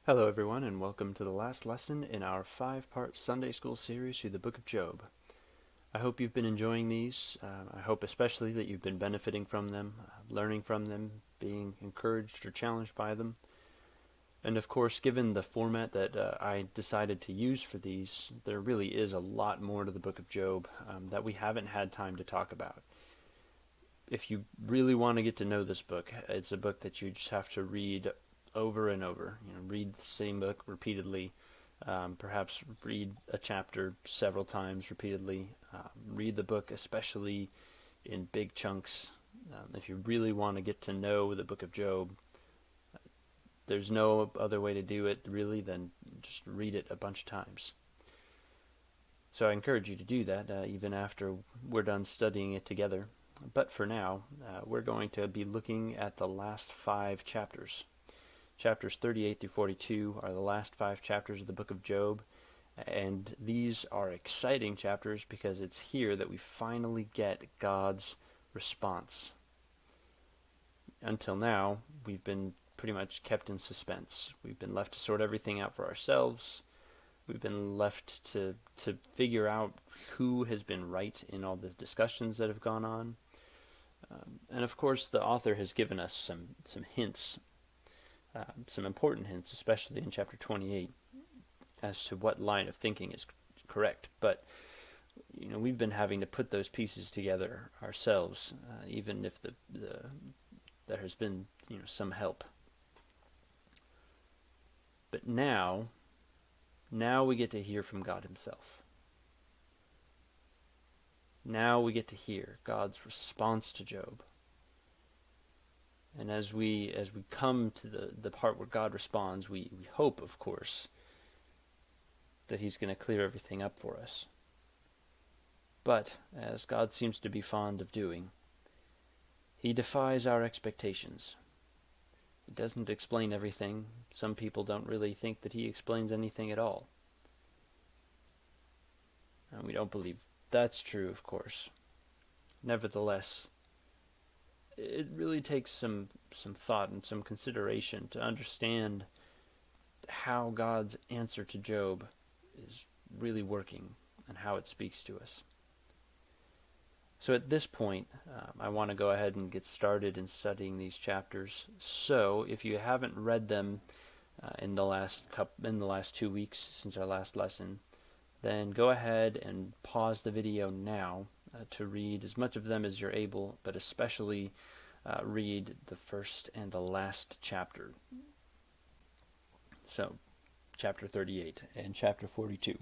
Hello everyone, and welcome to the last lesson in our 5-part Sunday School series through the book of Job. I hope you've been enjoying these. I hope especially that you've been benefiting from them, learning from them, being encouraged or challenged by them. And of course, given the format that I decided to use for these, there really is a lot more to the book of Job that we haven't had time to talk about. If you really want to get to know this book, it's a book that you just have to read over and over. Read the same book repeatedly. Perhaps read a chapter several times repeatedly. Read the book, especially in big chunks. If you really want to get to know the book of Job, there's no other way to do it really than just read it a bunch of times. So I encourage you to do that even after we're done studying it together. But for now, we're going to be looking at the last 5 chapters. Chapters 38 through 42 are the last 5 chapters of the book of Job, and these are exciting chapters because it's here that we finally get God's response. Until now, we've been pretty much kept in suspense. We've been left to sort everything out for ourselves. We've been left to figure out who has been right in all the discussions that have gone on. And of course, the author has given us some hints, some important hints, especially in chapter 28, as to what line of thinking is correct. But we've been having to put those pieces together ourselves, even if there has been some help. But now we get to hear from God Himself. Now we get to hear God's response to Job. And as we come to the part where God responds, we hope, of course, that He's going to clear everything up for us. But, as God seems to be fond of doing, He defies our expectations. He doesn't explain everything. Some people don't really think that He explains anything at all. And we don't believe that's true, of course. Nevertheless, it really takes some thought and some consideration to understand how God's answer to Job is really working and how it speaks to us. So at this point, I want to go ahead and get started in studying these chapters. So if you haven't read them in the last 2 weeks since our last lesson, then go ahead and pause the video now to read as much of them as you're able, but especially read the first and the last chapter. So, chapter 38 and chapter 42. If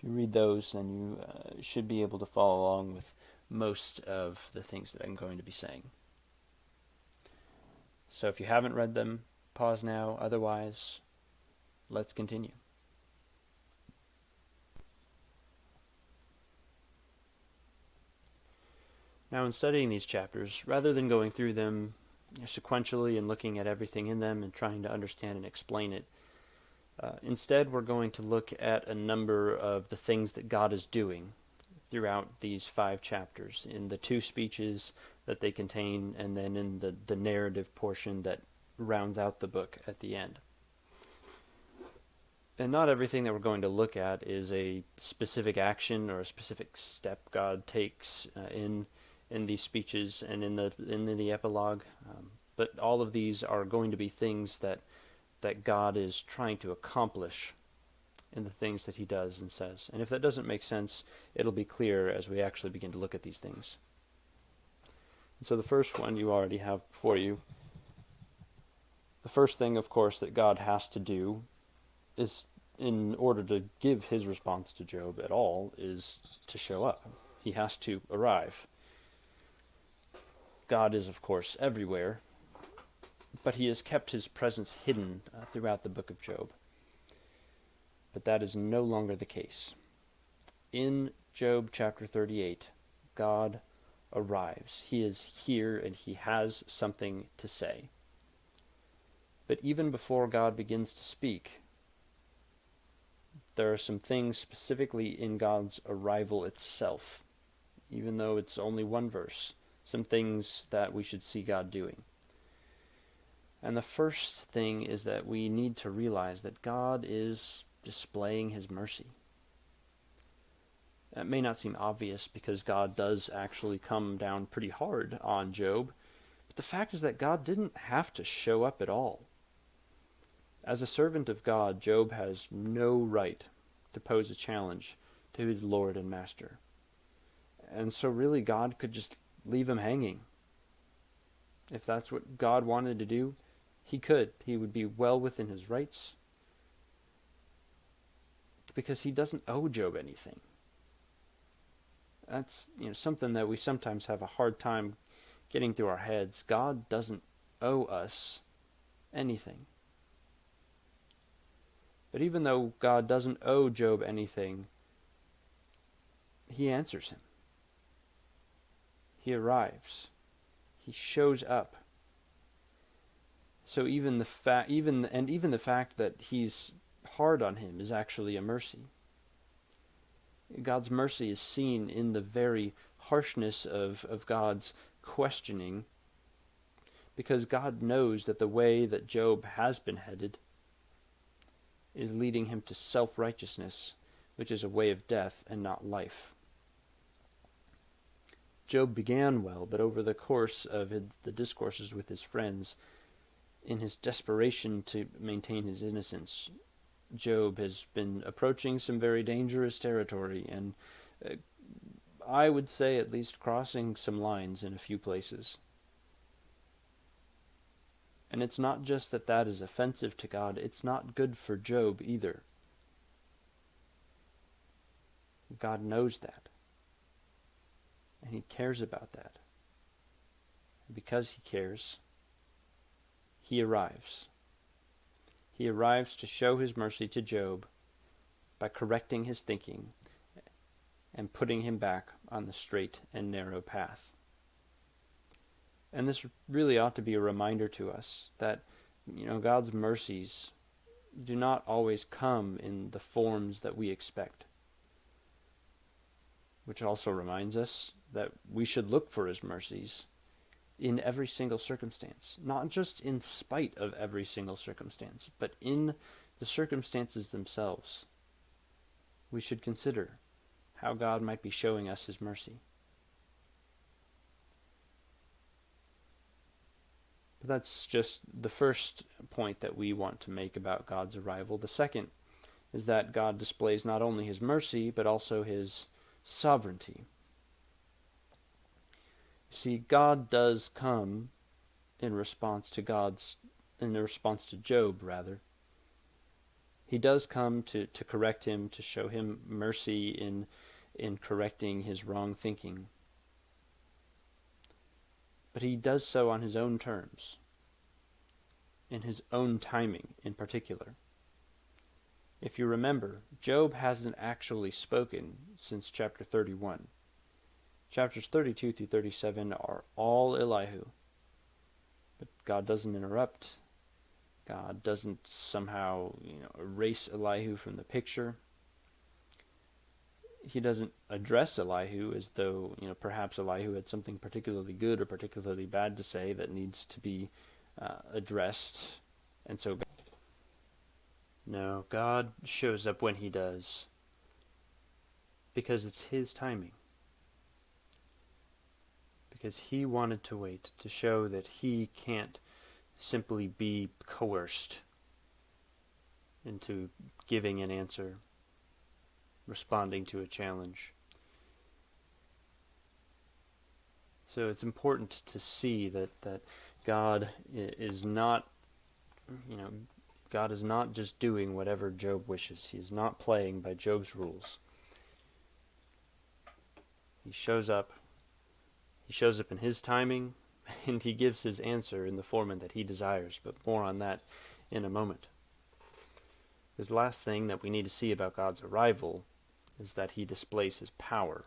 you read those, then you should be able to follow along with most of the things that I'm going to be saying. So if you haven't read them, pause now. Otherwise, let's continue. Now, in studying these chapters, rather than going through them sequentially and looking at everything in them and trying to understand and explain it, instead we're going to look at a number of the things that God is doing throughout these 5 chapters, in the 2 speeches that they contain, and then in the narrative portion that rounds out the book at the end. And not everything that we're going to look at is a specific action or a specific step God takes in these speeches and in the epilogue, but all of these are going to be things that God is trying to accomplish in the things that He does and says. And if that doesn't make sense, it'll be clear as we actually begin to look at these things. And so the first one you already have before you. The first thing, of course, that God has to do is, in order to give His response to Job at all, is to show up. He has to arrive. God is, of course, everywhere, but He has kept His presence hidden throughout the book of Job. But that is no longer the case. In Job chapter 38, God arrives. He is here and He has something to say. But even before God begins to speak, there are some things specifically in God's arrival itself, even though it's only one verse, some things that we should see God doing. And the first thing is that we need to realize that God is displaying his mercy. It may not seem obvious because God does actually come down pretty hard on Job, but the fact is that God didn't have to show up at all. As a servant of God, Job has no right to pose a challenge to his Lord and Master. And so really God could just leave him hanging. If that's what God wanted to do, he could. He would be well within his rights because he doesn't owe Job anything. That's something that we sometimes have a hard time getting through our heads. God doesn't owe us anything. But even though God doesn't owe Job anything, he answers him. He arrives. He shows up. So even the fact that he's hard on him is actually a mercy. God's mercy is seen in the very harshness of God's questioning, because God knows that the way that Job has been headed is leading him to self-righteousness, which is a way of death and not life. Job began well, but over the course of the discourses with his friends, in his desperation to maintain his innocence, Job has been approaching some very dangerous territory, and I would say at least crossing some lines in a few places. And it's not just that is offensive to God, it's not good for Job either. God knows that. And he cares about that. And because he cares, he arrives. He arrives to show his mercy to Job by correcting his thinking and putting him back on the straight and narrow path. And this really ought to be a reminder to us that, God's mercies do not always come in the forms that we expect. Which also reminds us that we should look for his mercies in every single circumstance, not just in spite of every single circumstance, but in the circumstances themselves. We should consider how God might be showing us his mercy. But that's just the first point that we want to make about God's arrival. The second is that God displays not only his mercy, but also his sovereignty. See, God does come in response to Job, rather. He does come to correct him, to show him mercy in correcting his wrong thinking. But he does so on his own terms, in his own timing in particular. If you remember, Job hasn't actually spoken since chapter 31. Chapters 32 through 37 are all Elihu. But God doesn't interrupt. God doesn't somehow, erase Elihu from the picture. He doesn't address Elihu as though, perhaps Elihu had something particularly good or particularly bad to say that needs to be addressed. And so no, God shows up when he does, because it's his timing. Because he wanted to wait to show that he can't simply be coerced into giving an answer, responding to a challenge. So it's important to see that God is not, God is not just doing whatever Job wishes. He is not playing by Job's rules. He shows up in his timing, and he gives his answer in the form that he desires, but more on that in a moment. This last thing that we need to see about God's arrival is that he displays his power.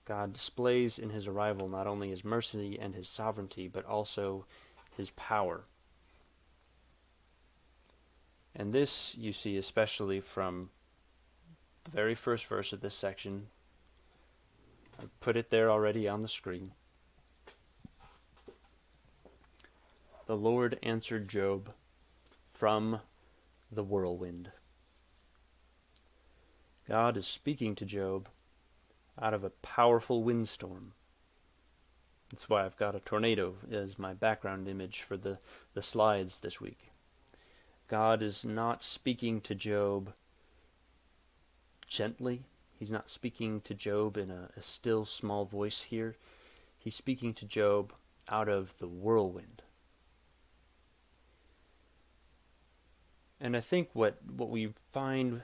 God displays in his arrival not only his mercy and his sovereignty, but also his power. And this you see especially from the very first verse of this section. I put it there already on the screen. The Lord answered Job from the whirlwind. God is speaking to Job out of a powerful windstorm. That's why I've got a tornado as my background image for the slides this week. God is not speaking to Job gently. He's not speaking to Job in a still, small voice here. He's speaking to Job out of the whirlwind. And I think what we find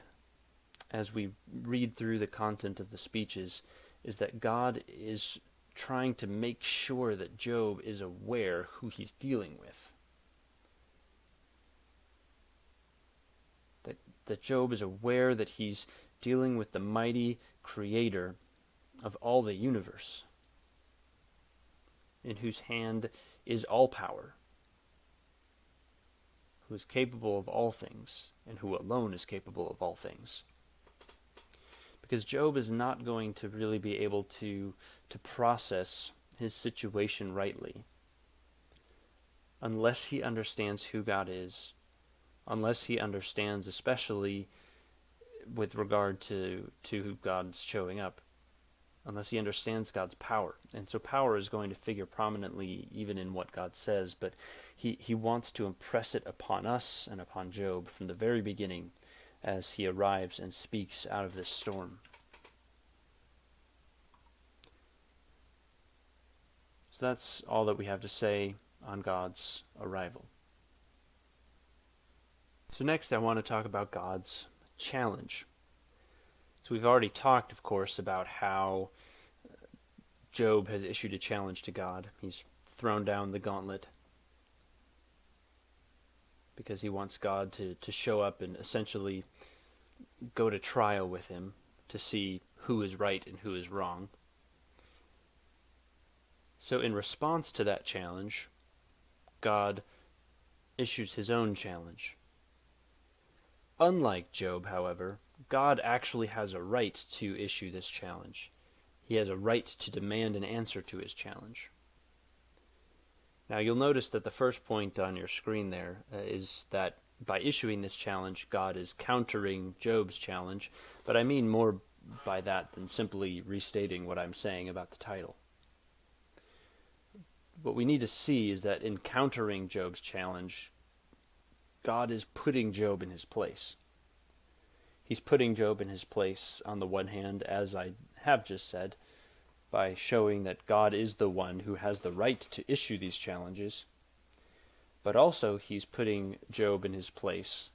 as we read through the content of the speeches is that God is trying to make sure that Job is aware who he's dealing with. That Job is aware that he's dealing with the mighty creator of all the universe, in whose hand is all power, who is capable of all things, and who alone is capable of all things. Because Job is not going to really be able to process his situation rightly unless he understands who God is, unless he understands, especially with regard to God's showing up, unless he understands God's power. And so power is going to figure prominently even in what God says, but he wants to impress it upon us and upon Job from the very beginning as he arrives and speaks out of this storm. So that's all that we have to say on God's arrival. So next I want to talk about God's challenge. So we've already talked, of course, about how Job has issued a challenge to God. He's thrown down the gauntlet because he wants God to show up and essentially go to trial with him to see who is right and who is wrong. So in response to that challenge, God issues his own challenge. Unlike Job, however, God actually has a right to issue this challenge. He has a right to demand an answer to his challenge. Now you'll notice that the first point on your screen there is that by issuing this challenge, God is countering Job's challenge, but I mean more by that than simply restating what I'm saying about the title. What we need to see is that in countering Job's challenge, God is putting Job in his place. He's putting Job in his place, on the one hand, as I have just said, by showing that God is the one who has the right to issue these challenges, but also he's putting Job in his place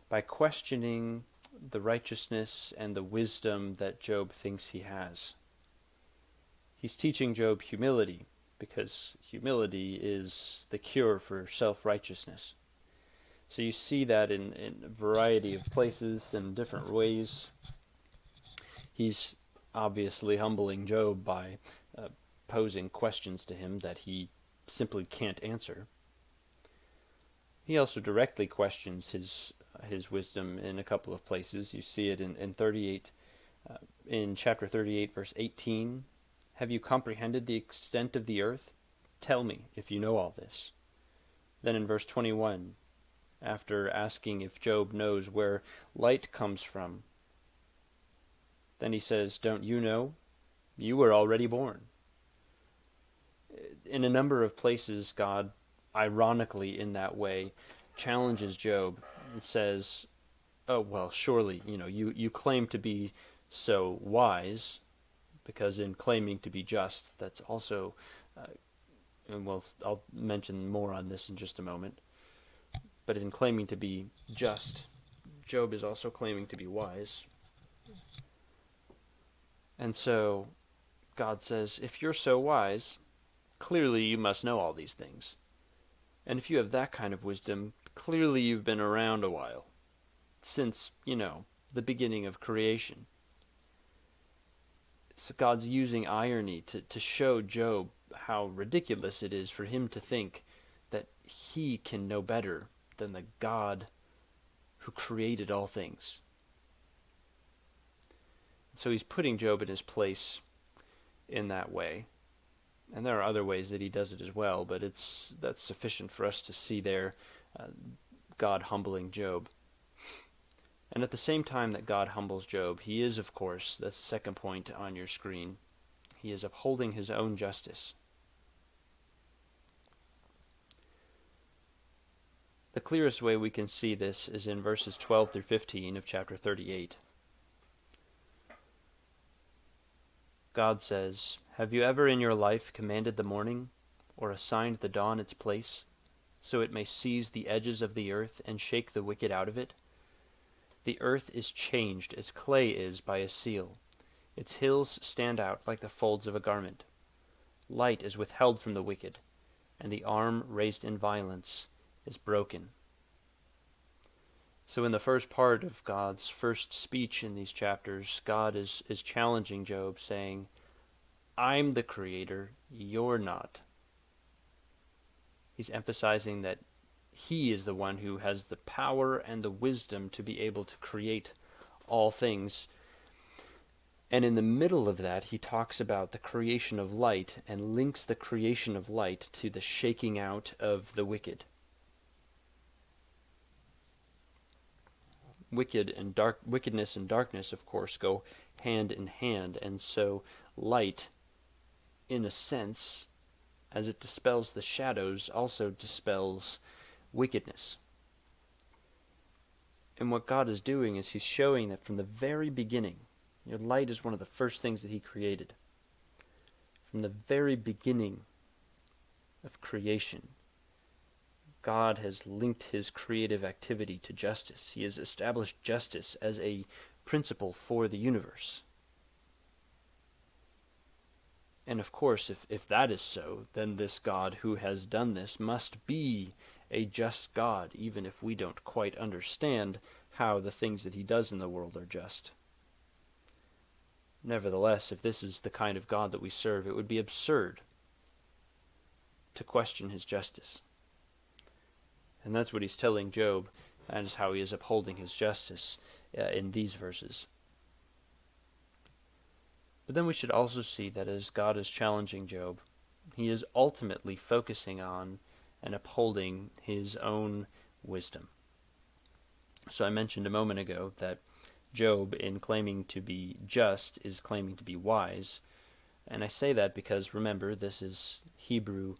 by questioning the righteousness and the wisdom that Job thinks he has. He's teaching Job humility, because humility is the cure for self-righteousness. So you see that in a variety of places and different ways. He's obviously humbling Job by posing questions to him that he simply can't answer. He also directly questions his wisdom in a couple of places. You see it in chapter 38, verse 18. Have you comprehended the extent of the earth? Tell me if you know all this. Then in verse 21, after asking if Job knows where light comes from, then he says, don't you know? You were already born. In a number of places, God, ironically in that way, challenges Job and says, oh, well, surely, you claim to be so wise, because in claiming to be just, that's also, I'll mention more on this in just a moment, but in claiming to be just, Job is also claiming to be wise. And so God says, if you're so wise, clearly you must know all these things. And if you have that kind of wisdom, clearly you've been around a while, since, the beginning of creation. So God's using irony to show Job how ridiculous it is for him to think that he can know better than the God who created all things. So he's putting Job in his place in that way. And there are other ways that he does it as well, but that's sufficient for us to see there God humbling Job. And at the same time that God humbles Job, he is, of course, that's the second point on your screen, he is upholding his own justice. The clearest way we can see this is in verses 12 through 15 of chapter 38. God says, "Have you ever in your life commanded the morning, or assigned the dawn its place, so it may seize the edges of the earth and shake the wicked out of it? The earth is changed as clay is by a seal. Its hills stand out like the folds of a garment. Light is withheld from the wicked, and the arm raised in violence is broken." So in the first part of God's first speech in these chapters, God is challenging Job, saying, I'm the creator, you're not. He's emphasizing that he is the one who has the power and the wisdom to be able to create all things. And in the middle of that, he talks about the creation of light and links the creation of light to the shaking out of the wicked. Wickedness and darkness, of course, go hand in hand, and so light, in a sense, as it dispels the shadows, also dispels wickedness. And what God is doing is he's showing that from the very beginning, light is one of the first things that he created. From the very beginning of creation, God has linked his creative activity to justice. He has established justice as a principle for the universe. And of course, if that is so, then this God who has done this must be a just God, even if we don't quite understand how the things that he does in the world are just. Nevertheless, if this is the kind of God that we serve, it would be absurd to question his justice. And that's what he's telling Job, and is how he is upholding his justice in these verses. But then we should also see that as God is challenging Job, he is ultimately focusing on and upholding his own wisdom. So I mentioned a moment ago that Job, in claiming to be just, is claiming to be wise. And I say that because, remember, this is Hebrew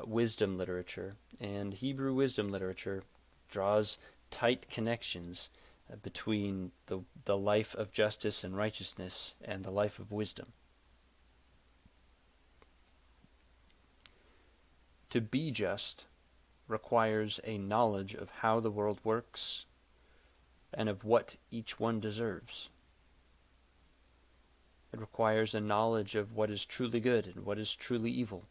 wisdom literature, and Hebrew wisdom literature draws tight connections between the life of justice and righteousness and the life of wisdom. To be just requires a knowledge of how the world works and of what each one deserves. It requires a knowledge of what is truly good and what is truly evil.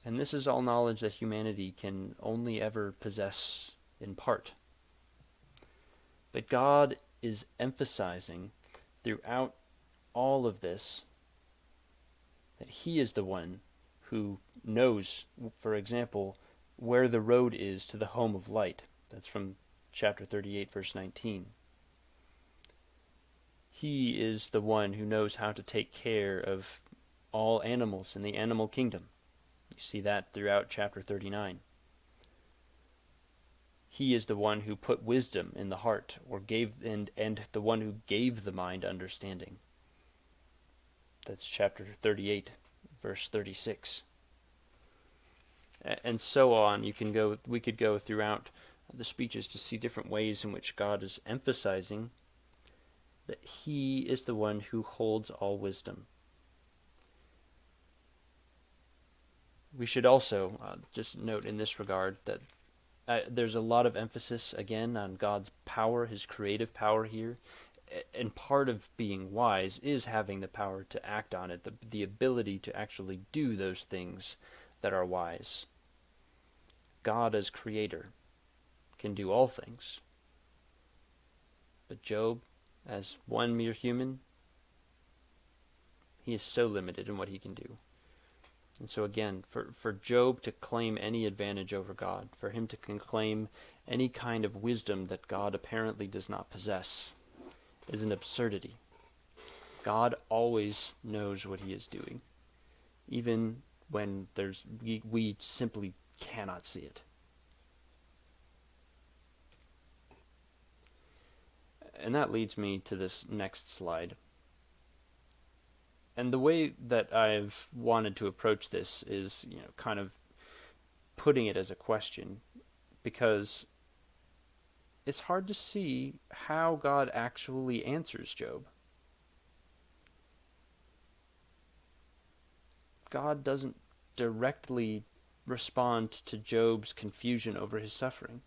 And this is all knowledge that humanity can only ever possess in part. But God is emphasizing throughout all of this that he is the one who knows, for example, where the road is to the home of light. That's from chapter 38, verse 19. He is the one who knows how to take care of all animals in the animal kingdom. You see that throughout chapter 39. He is the one who put wisdom in the heart, or gave and the one who gave the mind understanding. That's chapter 38, verse 36. And so on. We could go throughout the speeches to see different ways in which God is emphasizing that he is the one who holds all wisdom. We should also just note in this regard that there's a lot of emphasis, again, on God's power, his creative power here. And part of being wise is having the power to act on it, the ability to actually do those things that are wise. God as creator can do all things. But Job, as one mere human, he is so limited in what he can do. And so again, for Job to claim any advantage over God, for him to claim any kind of wisdom that God apparently does not possess, is an absurdity. God always knows what he is doing, even when we simply cannot see it. And that leads me to this next slide. And the way that I've wanted to approach this is, kind of putting it as a question, because it's hard to see how God actually answers Job. God doesn't directly respond to Job's confusion over his suffering.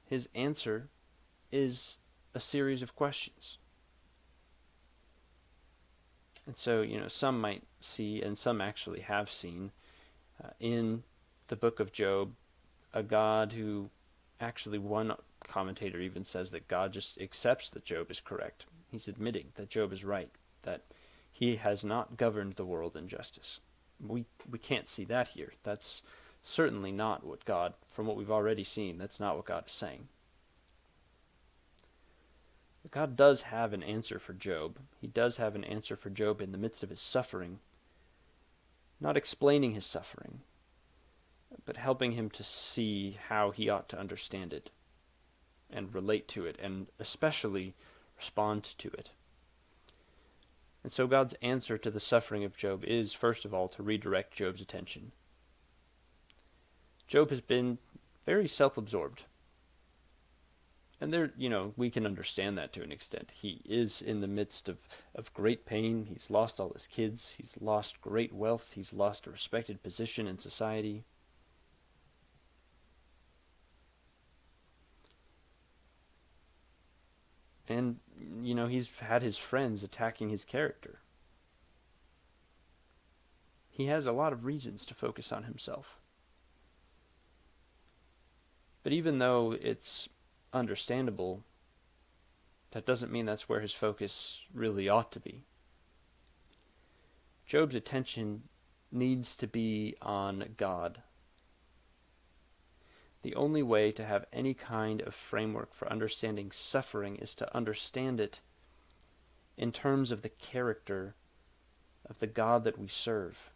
His answer is a series of questions. And so, some might see, and some actually have seen, in the book of Job, a God who actually, one commentator even says that God just accepts that Job is correct. He's admitting that Job is right, that he has not governed the world in justice. We can't see that here. That's certainly not what God, from what we've already seen, that's not what God is saying. But God does have an answer for Job. He does have an answer for Job in the midst of his suffering, not explaining his suffering, but helping him to see how he ought to understand it and relate to it, and especially respond to it. And so God's answer to the suffering of Job is, first of all, to redirect Job's attention. Job has been very self-absorbed. And there, we can understand that to an extent. He is in the midst of great pain. He's lost all his kids. He's lost great wealth. He's lost a respected position in society. And, he's had his friends attacking his character. He has a lot of reasons to focus on himself. But even though it's understandable, that doesn't mean that's where his focus really ought to be. Job's attention needs to be on God. The only way to have any kind of framework for understanding suffering is to understand it in terms of the character of the God that we serve.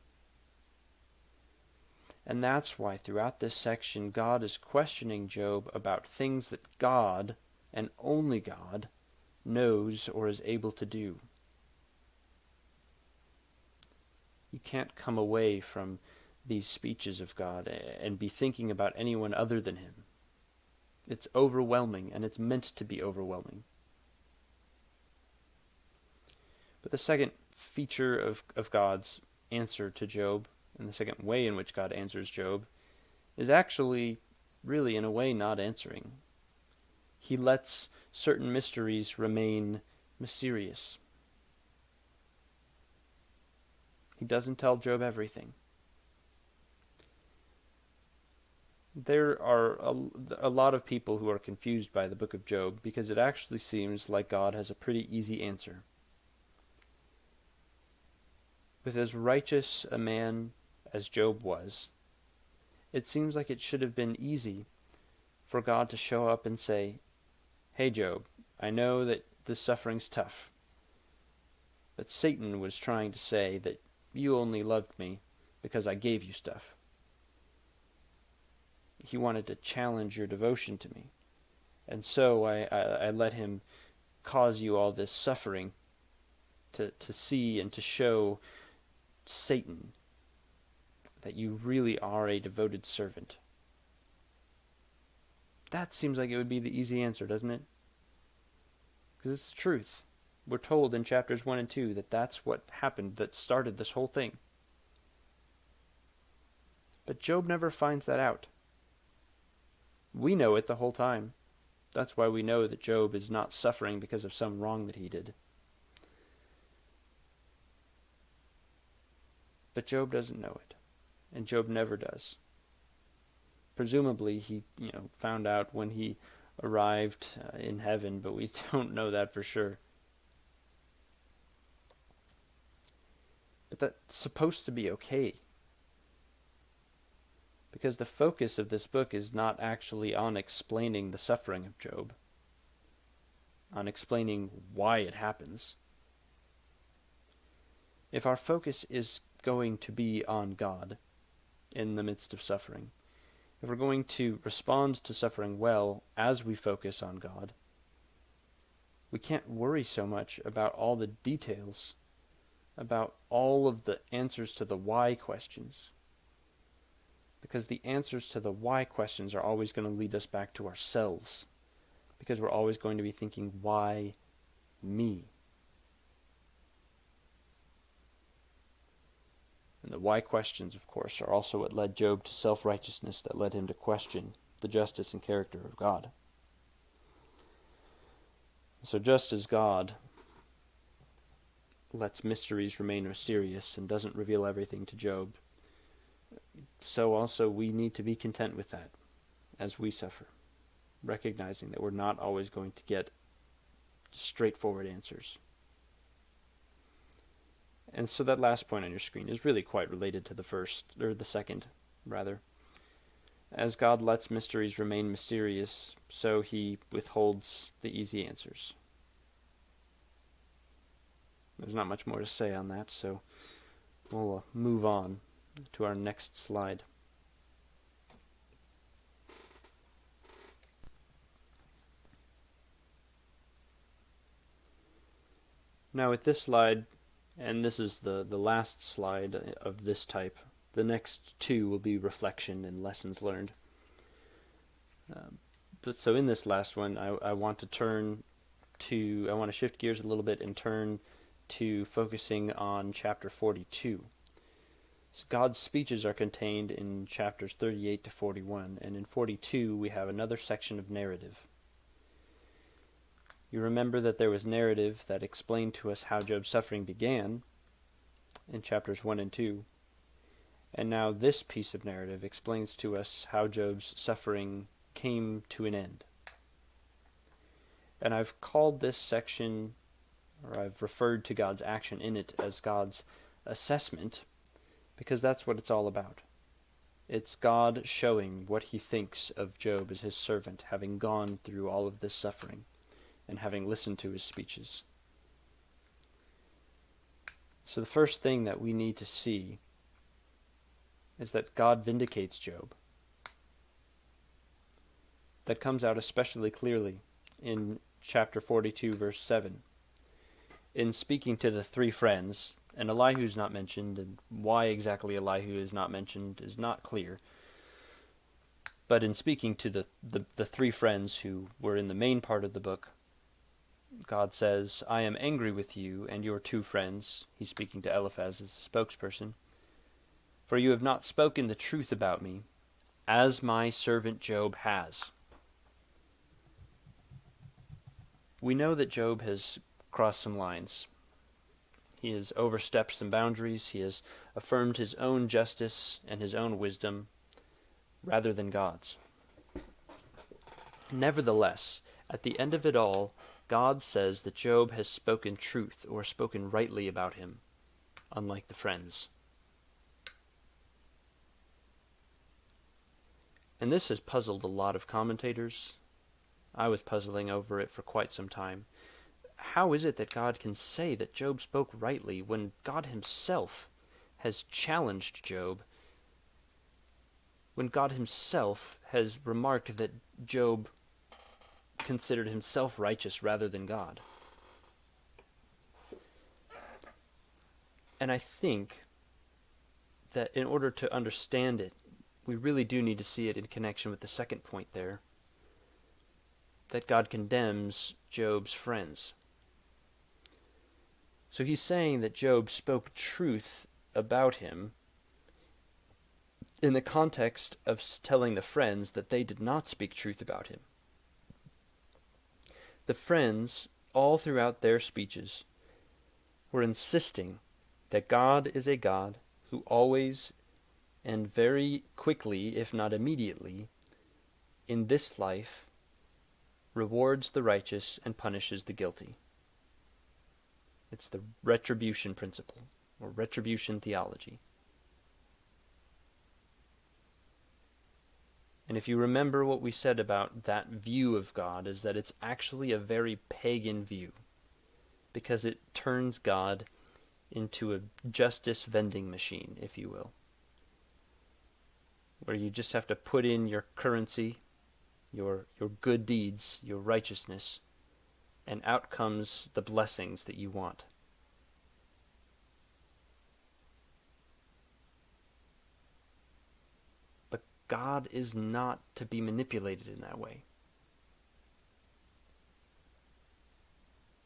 And that's why throughout this section, God is questioning Job about things that God, and only God, knows or is able to do. You can't come away from these speeches of God and be thinking about anyone other than him. It's overwhelming, and it's meant to be overwhelming. But the second feature of God's answer to Job, and the second way in which God answers Job, is actually, really, in a way, not answering. He lets certain mysteries remain mysterious. He doesn't tell Job everything. There are a lot of people who are confused by the book of Job because it actually seems like God has a pretty easy answer. With as righteous a man as Job was, it seems like it should have been easy for God to show up and say, "Hey Job, I know that this suffering's tough, but Satan was trying to say that you only loved me because I gave you stuff. He wanted to challenge your devotion to me, and so I let him cause you all this suffering to see and to show Satan that you really are a devoted servant." That seems like it would be the easy answer, doesn't it? Because it's the truth. We're told in chapters 1 and 2 that that's what happened, that started this whole thing. But Job never finds that out. We know it the whole time. That's why we know that Job is not suffering because of some wrong that he did. But Job doesn't know it, and Job never does. Presumably he, found out when he arrived in heaven, but we don't know that for sure. But that's supposed to be okay. Because the focus of this book is not actually on explaining the suffering of Job. on explaining why it happens, if our focus is going to be on God in the midst of suffering, if we're going to respond to suffering well as we focus on God, we can't worry so much about all the details, about all of the answers to the why questions. Because the answers to the why questions are always going to lead us back to ourselves. Because we're always going to be thinking, why me? And the why questions, of course, are also what led Job to self-righteousness, that led him to question the justice and character of God. So just as God lets mysteries remain mysterious and doesn't reveal everything to Job, so also we need to be content with that as we suffer, recognizing that we're not always going to get straightforward answers. And so that last point on your screen is really quite related to the second, rather. As God lets mysteries remain mysterious, so he withholds the easy answers. There's not much more to say on that, so we'll move on to our next slide. Now with this slide, and this is the last slide of this type, the next two will be reflection and lessons learned. So in this last one, I want to shift gears a little bit and turn to focusing on chapter 42. So God's speeches are contained in chapters 38 to 41, and in 42 we have another section of narrative. You remember that there was narrative that explained to us how Job's suffering began in chapters 1 and 2, and now this piece of narrative explains to us how Job's suffering came to an end. And I've called this section, or I've referred to God's action in it as God's assessment, because that's what it's all about. It's God showing what he thinks of Job as his servant, having gone through all of this suffering and having listened to his speeches. So the first thing that we need to see is that God vindicates Job. That comes out especially clearly in chapter 42, verse 7. In speaking to the three friends, and Elihu's not mentioned, and why exactly Elihu is not mentioned is not clear. But in speaking to the three friends who were in the main part of the book, God says, I am angry with you and your two friends. He's speaking to Eliphaz as the spokesperson. For you have not spoken the truth about me, as my servant Job has. We know that Job has crossed some lines. He has overstepped some boundaries. He has affirmed his own justice and his own wisdom rather than God's. Nevertheless, at the end of it all, God says that Job has spoken truth, or spoken rightly about him, unlike the friends. And this has puzzled a lot of commentators. I was puzzling over it for quite some time. How is it that God can say that Job spoke rightly when God himself has challenged Job, when God himself has remarked that Job considered himself righteous rather than God? And I think that in order to understand it, we really do need to see it in connection with the second point there, that God condemns Job's friends. So he's saying that Job spoke truth about him in the context of telling the friends that they did not speak truth about him. The friends, all throughout their speeches, were insisting that God is a God who always and very quickly, if not immediately, in this life, rewards the righteous and punishes the guilty. It's the retribution principle, or retribution theology. And if you remember what we said about that view of God, is that it's actually a very pagan view, because it turns God into a justice vending machine, if you will, where you just have to put in your currency, your good deeds, your righteousness, and out comes the blessings that you want. But God is not to be manipulated in that way.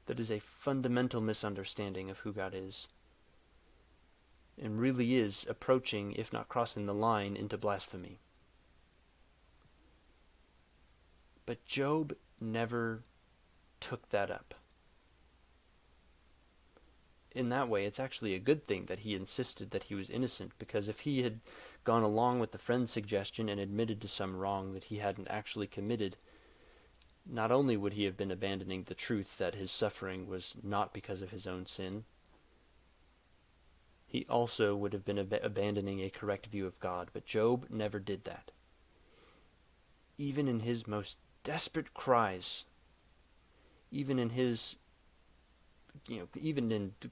That is a fundamental misunderstanding of who God is, and really is approaching, if not crossing the line, into blasphemy. But Job never took that up. In that way, it's actually a good thing that he insisted that he was innocent, because if he had gone along with the friend's suggestion and admitted to some wrong that he hadn't actually committed, not only would he have been abandoning the truth that his suffering was not because of his own sin, he also would have been abandoning a correct view of God. But Job never did that. Even in his most desperate cries, even in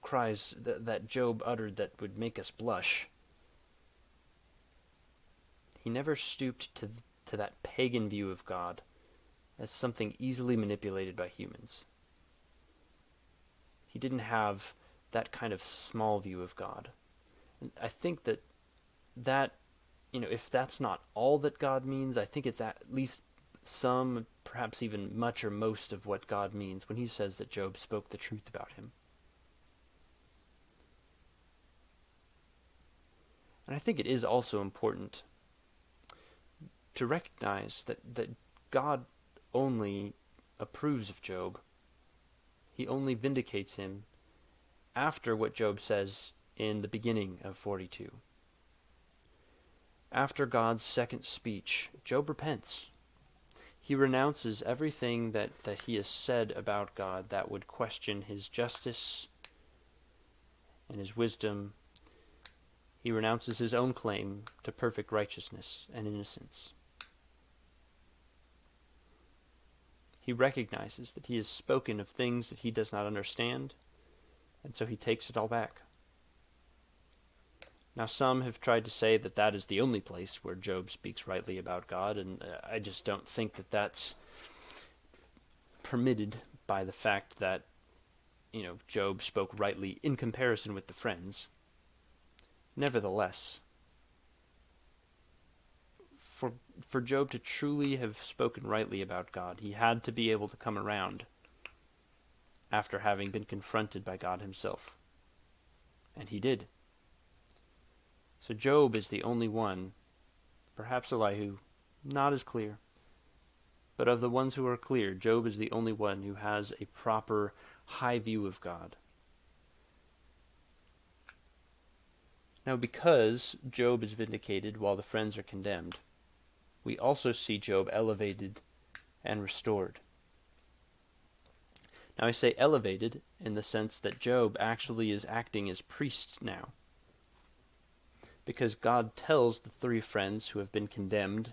cries that Job uttered that would make us blush, he never stooped to that pagan view of God as something easily manipulated by humans. He didn't have that kind of small view of God. And I think that, if that's not all that God means, I think it's at least some, perhaps even much or most of what God means when he says that Job spoke the truth about him. And I think it is also important to recognize that God only approves of Job. He only vindicates him after what Job says in the beginning of 42. After God's second speech, Job repents. He renounces everything that he has said about God that would question his justice and his wisdom. He renounces his own claim to perfect righteousness and innocence. He recognizes that he has spoken of things that he does not understand, and so he takes it all back. Now, some have tried to say that that is the only place where Job speaks rightly about God, and I just don't think that that's permitted by the fact that, Job spoke rightly in comparison with the friends. Nevertheless, for Job to truly have spoken rightly about God, he had to be able to come around after having been confronted by God himself. And he did. So Job is the only one, perhaps Elihu, not as clear, but of the ones who are clear, Job is the only one who has a proper high view of God. Now, because Job is vindicated while the friends are condemned, we also see Job elevated and restored. Now, I say elevated in the sense that Job actually is acting as priest now, because God tells the three friends who have been condemned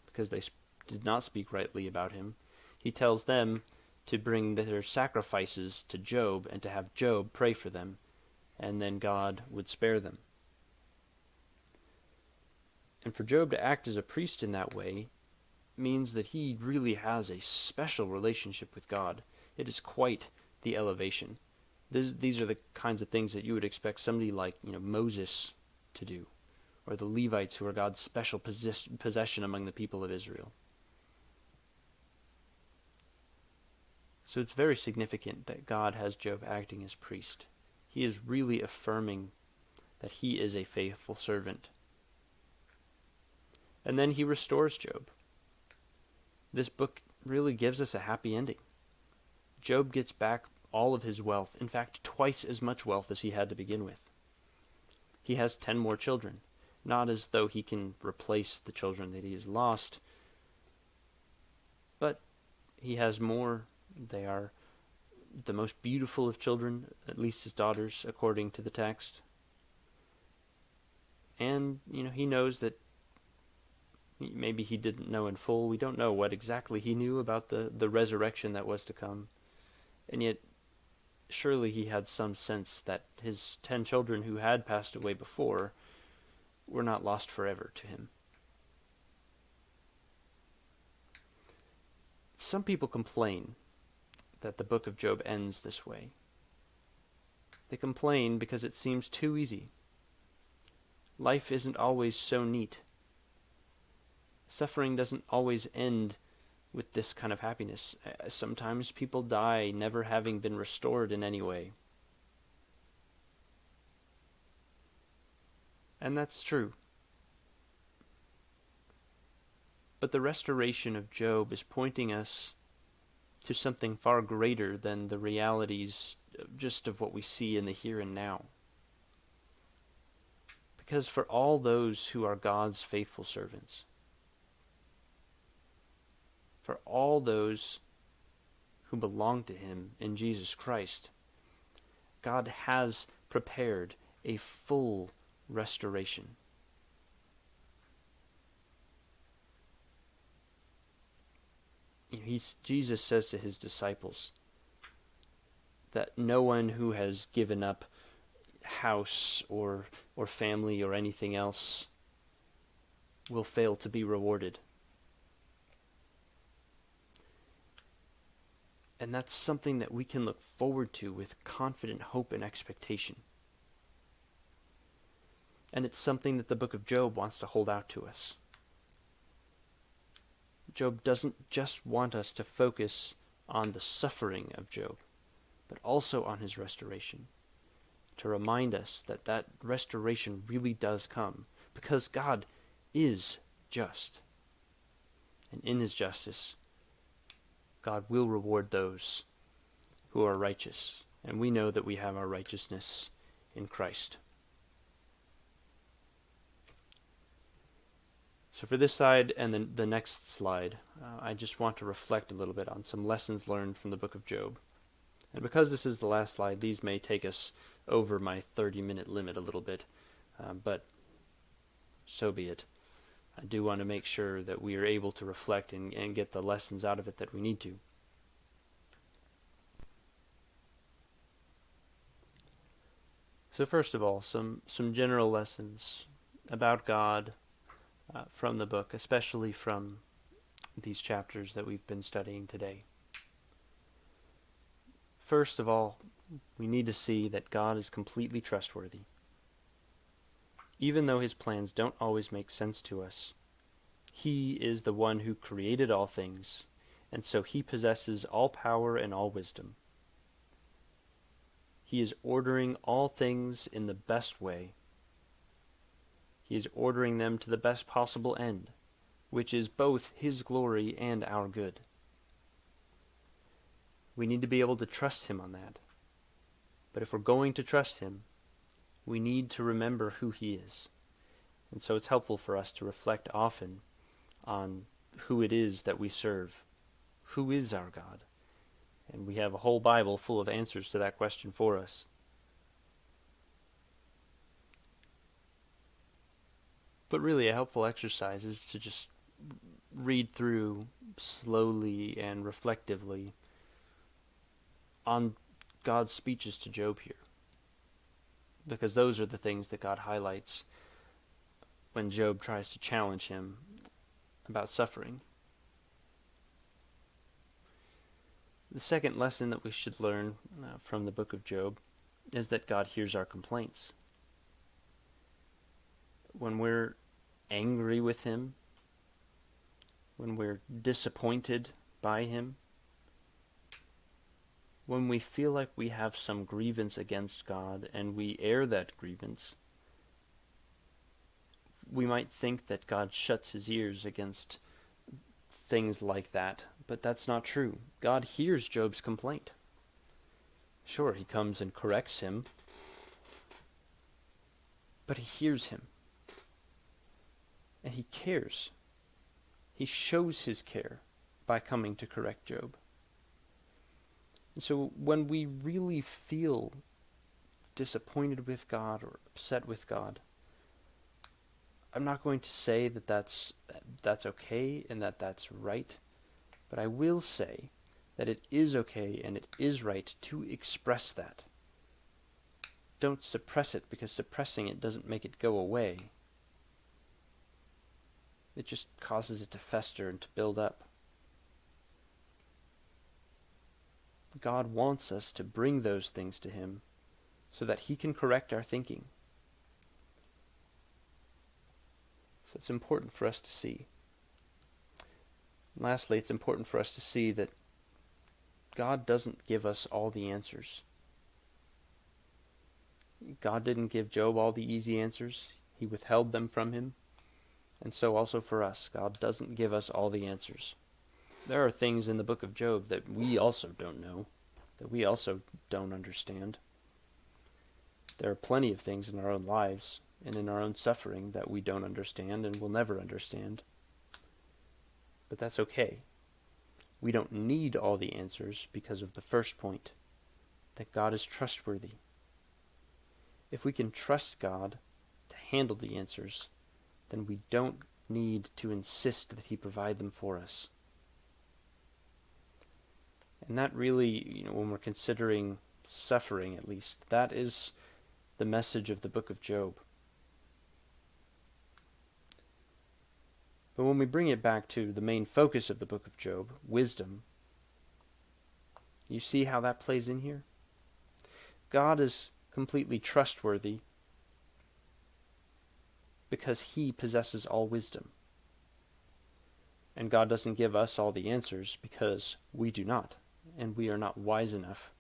because they did not speak rightly about him, he tells them to bring their sacrifices to Job and to have Job pray for them, and then God would spare them. And for Job to act as a priest in that way means that he really has a special relationship with God. It is quite the elevation. These are the kinds of things that you would expect somebody like Moses to do, or the Levites, who are God's special possession among the people of Israel. So it's very significant that God has Job acting as priest. He is really affirming that he is a faithful servant. And then he restores Job. This book really gives us a happy ending. Job gets back all of his wealth, in fact, twice as much wealth as he had to begin with. He has 10 more children, not as though he can replace the children that he has lost, but he has more. They are the most beautiful of children, at least his daughters, according to the text. And, he knows that Maybe he didn't know in full. We don't know what exactly he knew about the resurrection that was to come. And yet, surely he had some sense that his 10 children who had passed away before were not lost forever to him. Some people complain that the book of Job ends this way. They complain because it seems too easy. Life isn't always so neat. Suffering doesn't always end with this kind of happiness. Sometimes people die never having been restored in any way. And that's true. But the restoration of Job is pointing us to something far greater than the realities just of what we see in the here and now. Because for all those who are God's faithful servants, for all those who belong to him in Jesus Christ, God has prepared a full restoration. Jesus says to his disciples that no one who has given up house or family or anything else will fail to be rewarded. And that's something that we can look forward to with confident hope and expectation. And it's something that the book of Job wants to hold out to us. Job doesn't just want us to focus on the suffering of Job, but also on his restoration, to remind us that that restoration really does come, because God is just. And in his justice, God will reward those who are righteous. And we know that we have our righteousness in Christ. So for this side and then the next slide, I just want to reflect a little bit on some lessons learned from the book of Job. And because this is the last slide, these may take us over my 30-minute limit a little bit, but so be it. I do want to make sure that we are able to reflect and get the lessons out of it that we need to. So first of all, some general lessons about God from the book, especially from these chapters that we've been studying today. First of all, we need to see that God is completely trustworthy. Even though his plans don't always make sense to us, he is the one who created all things, and so he possesses all power and all wisdom. He is ordering all things in the best way. He is ordering them to the best possible end, which is both his glory and our good. We need to be able to trust him on that. But if we're going to trust him, we need to remember who he is. And so it's helpful for us to reflect often on who it is that we serve. Who is our God? And we have a whole Bible full of answers to that question for us. But really a helpful exercise is to just read through slowly and reflectively on God's speeches to Job here. Because those are the things that God highlights when Job tries to challenge him about suffering. The second lesson that we should learn from the book of Job is that God hears our complaints. When we're angry with him, when we're disappointed by him, when we feel like we have some grievance against God and we air that grievance, we might think that God shuts his ears against things like that, but that's not true. God hears Job's complaint. Sure, he comes and corrects him, but he hears him. And he cares. He shows his care by coming to correct Job. And so when we really feel disappointed with God or upset with God, I'm not going to say that that's okay and that that's right, but I will say that it is okay and it is right to express that. Don't suppress it, because suppressing it doesn't make it go away. It just causes it to fester and to build up. God wants us to bring those things to Him so that He can correct our thinking. So it's important for us to see. And lastly, it's important for us to see that God doesn't give us all the answers. God didn't give Job all the easy answers. He withheld them from him. And so also for us, God doesn't give us all the answers. There are things in the book of Job that we also don't know, that we also don't understand. There are plenty of things in our own lives and in our own suffering that we don't understand and will never understand. But that's okay. We don't need all the answers because of the first point, that God is trustworthy. If we can trust God to handle the answers, then we don't need to insist that He provide them for us. And that really, when we're considering suffering at least, that is the message of the book of Job. But when we bring it back to the main focus of the book of Job, wisdom, you see how that plays in here? God is completely trustworthy because He possesses all wisdom. And God doesn't give us all the answers because we do not, and we are not wise enough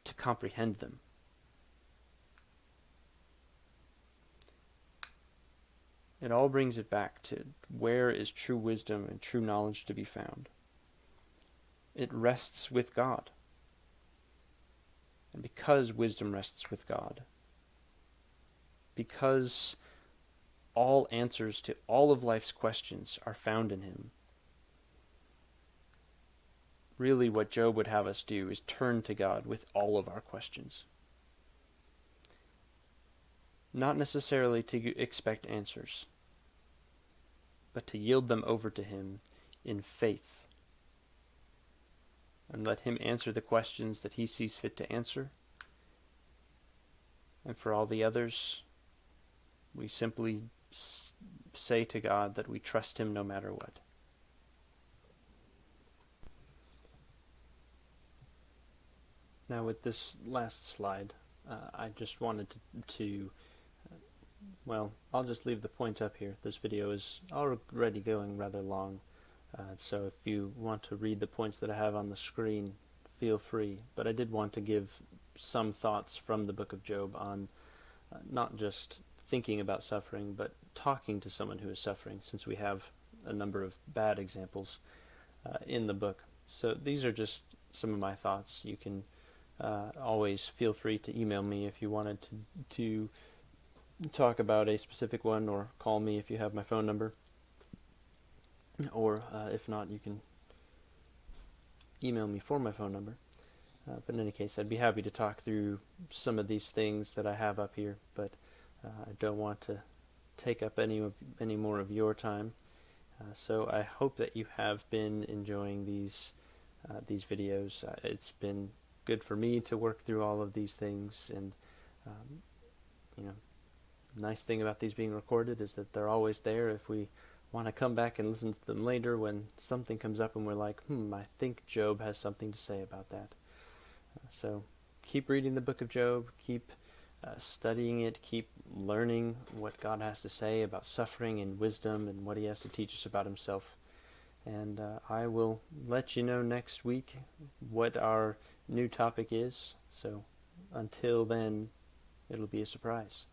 to comprehend them. It all brings it back to where is true wisdom and true knowledge to be found. It rests with God. And because wisdom rests with God, because all answers to all of life's questions are found in Him, really what Job would have us do is turn to God with all of our questions. Not necessarily to expect answers, but to yield them over to Him in faith, and let Him answer the questions that He sees fit to answer. And for all the others, we simply say to God that we trust Him no matter what. Now with this last slide, I just wanted to well, I'll just leave the point up here. This video is already going rather long, so if you want to read the points that I have on the screen, feel free. But I did want to give some thoughts from the book of Job on not just thinking about suffering, but talking to someone who is suffering, since we have a number of bad examples in the book. So these are just some of my thoughts. You can always feel free to email me if you wanted to talk about a specific one, or call me if you have my phone number, or if not, you can email me for my phone number. But in any case, I'd be happy to talk through some of these things that I have up here, but I don't want to take up any more of your time. So I hope that you have been enjoying these videos. It's been good for me to work through all of these things, and the nice thing about these being recorded is that they're always there if we want to come back and listen to them later when something comes up and we're like, I think Job has something to say about that. So keep reading the book of Job, keep studying it, keep learning what God has to say about suffering and wisdom and what He has to teach us about Himself. And I will let you know next week what our new topic is. So until then, it'll be a surprise.